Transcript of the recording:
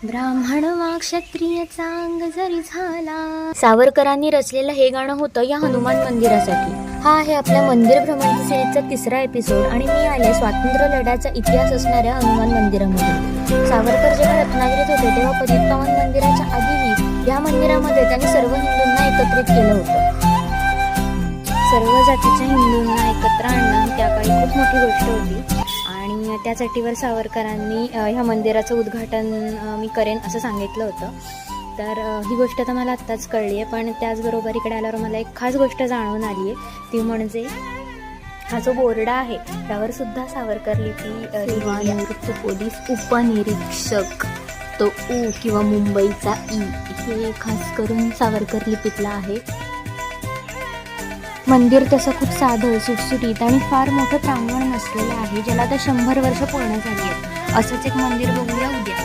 ब्राह्मण वा क्षत्रिय चांग जरी झाला. सावरकरांनी रचलेलं हे गाणं होतं या हनुमान मंदिरासाठी. हा आहे आपल्या मंदिर भ्रमंती सिरीजचा 3रा एपिसोड आणि मी आले स्वातंत्र्य लढ्याचा इतिहास असणाऱ्या हनुमान मंदिरामध्ये. सावरकर जेव्हा रत्नागिरीत होते तेव्हा पतित पावन मंदिराच्या आधीही या मंदिरामध्ये त्यांनी सर्व हिंदूंना एकत्रित केलं होतं. सर्व जातीच्या हिंदूंना एकत्र आणणं ही त्या काळी खूप मोठी गोष्ट होती आणि त्यासाठीवर सावरकरांनी ह्या मंदिराचं उद्घाटन मी करेन असं सांगितलं होतं. तर ही गोष्ट तर मला आत्ताच कळली आहे, पण त्याचबरोबर इकडे आल्यावर मला एक खास गोष्ट जाणवून आली आहे, ती म्हणजे हा जो बोर्ड आहे त्यावर सुद्धा सावरकर लिपी निवृत्त पोलीस उपनिरीक्षक तो उ किंवा मुंबईचा ई हे खास करून सावरकर लिपीतला आहे. मंदिर तसं खूप साधं सुटसुटीत आणि फार मोठं प्रांगण नसलेलं आहे, ज्याला आता 100 वर्ष पूर्ण झाली आहेत. असंच एक मंदिर बघूया उद्या.